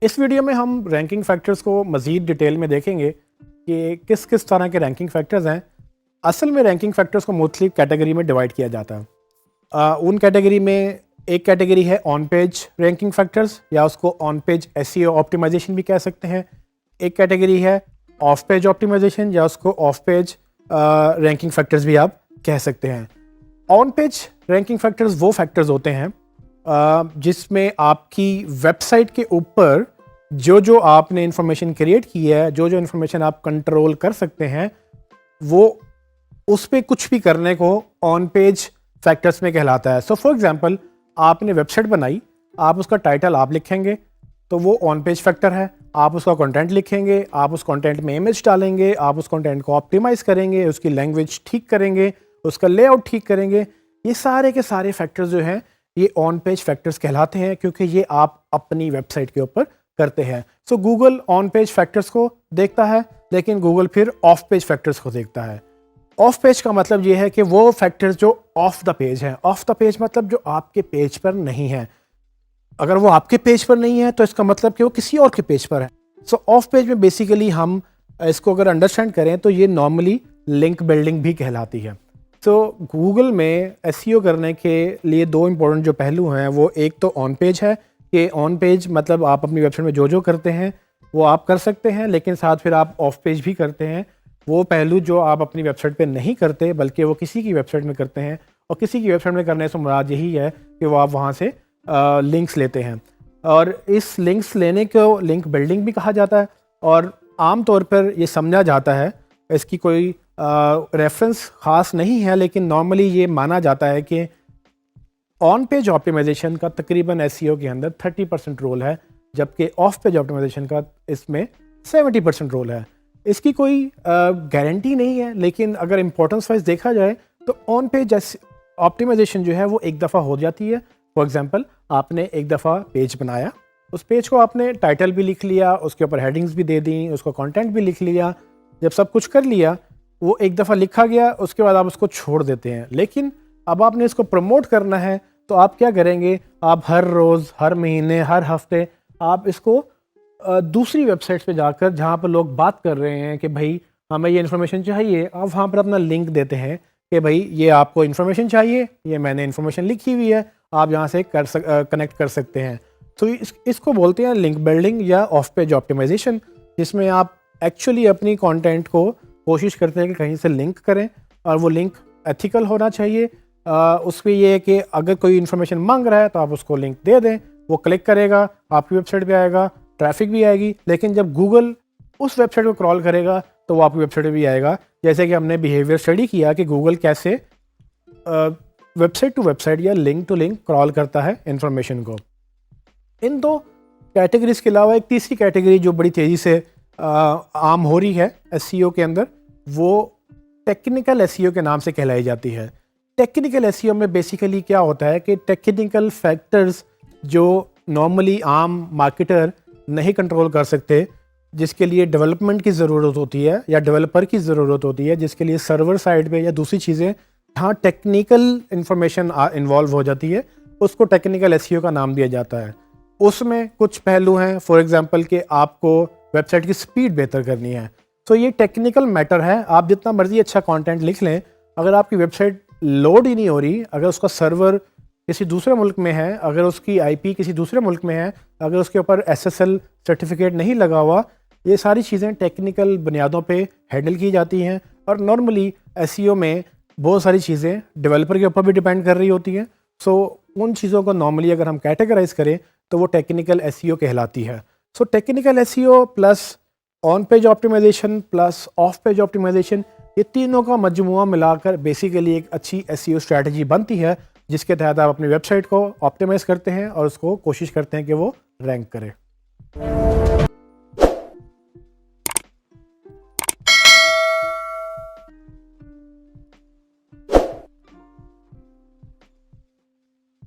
इस वीडियो में हम रैंकिंग फैक्टर्स को मज़ीद डिटेल में देखेंगे कि किस किस तरह के रैंकिंग फैक्टर्स हैं। असल में रैंकिंग फैक्टर्स को मुख्तलिफ कैटेगरी में डिवाइड किया जाता है। उन कैटेगरी में एक कैटेगरी है ऑन पेज रैंकिंग फैक्टर्स, या उसको ऑन पेज एसईओ ऑप्टिमाइजेशन भी कह सकते हैं। एक कैटेगरी है ऑफ पेज ऑप्टिमाइजेशन, या उसको ऑफ पेज रैंकिंग फैक्टर्स भी आप कह सकते हैं। ऑन पेज रैंकिंग फैक्टर्स वो फैक्टर्स होते हैं जिसमें आपकी वेबसाइट के ऊपर जो आपने इंफॉर्मेशन क्रिएट की है, जो इंफॉर्मेशन आप कंट्रोल कर सकते हैं, वो उस पर कुछ भी करने को ऑन पेज फैक्टर्स में कहलाता है। सो फॉर एग्जांपल, आपने वेबसाइट बनाई, आप उसका टाइटल आप लिखेंगे तो वो ऑन पेज फैक्टर है। आप उसका कंटेंट लिखेंगे, आप उस कंटेंट में इमेज डालेंगे, आप उस कंटेंट को ऑप्टिमाइज करेंगे, उसकी लैंग्वेज ठीक करेंगे, उसका लेआउट ठीक करेंगे। ये सारे के सारे फैक्टर्स जो हैं ये ऑन पेज फैक्टर्स कहलाते हैं, क्योंकि ये आप अपनी वेबसाइट के ऊपर करते हैं। सो गूगल ऑन पेज फैक्टर्स को देखता है, लेकिन गूगल फिर ऑफ पेज फैक्टर्स को देखता है। ऑफ पेज का मतलब ये है कि वो फैक्टर्स जो ऑफ द पेज हैं। ऑफ द पेज मतलब जो आपके पेज पर नहीं है। अगर वो आपके पेज पर नहीं है तो इसका मतलब कि वो किसी और के पेज पर है। सो ऑफ पेज में बेसिकली हम इसको अगर अंडरस्टैंड करें तो ये नॉर्मली लिंक बिल्डिंग भी कहलाती है। तो गूगल में एसईओ करने के लिए दो इंपॉर्टेंट जो पहलू हैं, वो एक तो ऑन पेज है कि ऑन पेज मतलब आप अपनी वेबसाइट में जो करते हैं वो आप कर सकते हैं, लेकिन साथ फिर आप ऑफ पेज भी करते हैं। वो पहलू जो आप अपनी वेबसाइट पे नहीं करते बल्कि वो किसी की वेबसाइट में करते हैं, और किसी की वेबसाइट में करने से मुराद यही है कि वो आप वहाँ से लिंक्स लेते हैं, और इस लिंक्स लेने को लिंक बिल्डिंग भी कहा जाता है। और आम तौर पर ये समझा जाता है, इसकी कोई रेफरेंस ख़ास नहीं है, लेकिन नॉर्मली ये माना जाता है कि ऑन पेज ऑप्टिमाइजेशन का तकरीबन एसईओ के अंदर 30% रोल है, जबकि ऑफ पेज ऑप्टिमाइजेशन का इसमें 70% रोल है। इसकी कोई गारंटी नहीं है, लेकिन अगर इम्पोर्टेंस वाइज देखा जाए तो ऑन पेज ऑप्टिमाइजेशन जो है वो एक दफ़ा हो जाती है। फॉर एग्जांपल, आपने एक दफ़ा पेज बनाया, उस पेज को आपने टाइटल भी लिख लिया, उसके ऊपर हेडिंग्स भी दे दी, उसका कंटेंट भी लिख लिया। जब सब कुछ कर लिया, वो एक दफ़ा लिखा गया, उसके बाद आप उसको छोड़ देते हैं। लेकिन अब आपने इसको प्रमोट करना है तो आप क्या करेंगे? आप हर रोज़, हर महीने, हर हफ्ते आप इसको दूसरी वेबसाइट्स पे जाकर, जहाँ पर लोग बात कर रहे हैं कि भाई हमें ये इन्फॉर्मेशन चाहिए, आप वहाँ पर अपना लिंक देते हैं कि भाई ये आपको इन्फॉर्मेशन चाहिए, ये मैंने इन्फॉर्मेशन लिखी हुई है, आप यहाँ से कनेक्ट कर सकते हैं। तो इसको बोलते हैं लिंक बिल्डिंग या ऑफ पेज ऑप्टिमाइजेशन, जिसमें आप एक्चुअली अपनी कंटेंट को कोशिश करते हैं कि कहीं से लिंक करें, और वो लिंक एथिकल होना चाहिए। उस पर ये है कि अगर कोई इन्फॉर्मेशन मांग रहा है तो आप उसको लिंक दे दें, वो क्लिक करेगा, आपकी वेबसाइट पे आएगा, ट्रैफिक भी आएगी। लेकिन जब गूगल उस वेबसाइट को क्रॉल करेगा तो वो आपकी वेबसाइट पे भी आएगा। जैसे कि हमने बिहेवियर स्टडी किया कि गूगल कैसे वेबसाइट टू वेबसाइट या लिंक टू लिंक क्रॉल करता है इन्फॉर्मेशन को। इन दो कैटेगरीज के अलावा एक तीसरी कैटेगरी जो बड़ी तेज़ी से आम हो रही है एसईओ के अंदर, वो टेक्निकल एसईओ के नाम से कहलाई जाती है। टेक्निकल एसईओ में बेसिकली क्या होता है कि टेक्निकल फैक्टर्स जो नॉर्मली आम मार्केटर नहीं कंट्रोल कर सकते, जिसके लिए डेवलपमेंट की ज़रूरत होती है या डेवलपर की ज़रूरत होती है, जिसके लिए सर्वर साइड पे या दूसरी चीज़ें जहाँ टेक्निकल इंफॉर्मेशन इन्वॉल्व हो जाती है, उसको टेक्निकल एसईओ का नाम दिया जाता है। उसमें कुछ पहलू हैं, फॉर एग्जांपल कि आपको वेबसाइट की स्पीड बेहतर करनी है, तो ये टेक्निकल मैटर है। आप जितना मर्जी अच्छा कंटेंट लिख लें, अगर आपकी वेबसाइट लोड ही नहीं हो रही, अगर उसका सर्वर किसी दूसरे मुल्क में है, अगर उसकी आईपी किसी दूसरे मुल्क में है, अगर उसके ऊपर एसएसएल सर्टिफिकेट नहीं लगा हुआ, ये सारी चीज़ें टेक्निकल बुनियादों पे हैंडल की जाती हैं। और नॉर्मली एसईओ में बहुत सारी चीज़ें डेवलपर के ऊपर भी डिपेंड कर रही होती हैं। सो उन चीज़ों को नॉर्मली अगर हम कैटेगराइज करें तो वो टेक्निकल एसईओ कहलाती है। So technical SEO plus on page optimisation plus off page optimisation, ये तीनों का मजमुआ मिलाकर बेसिकली एक अच्छी एसईओ स्ट्रैटेजी बनती है, जिसके तहत आप अपनी वेबसाइट को ऑप्टिमाइज़ करते हैं और उसको कोशिश करते हैं कि वो रैंक करे।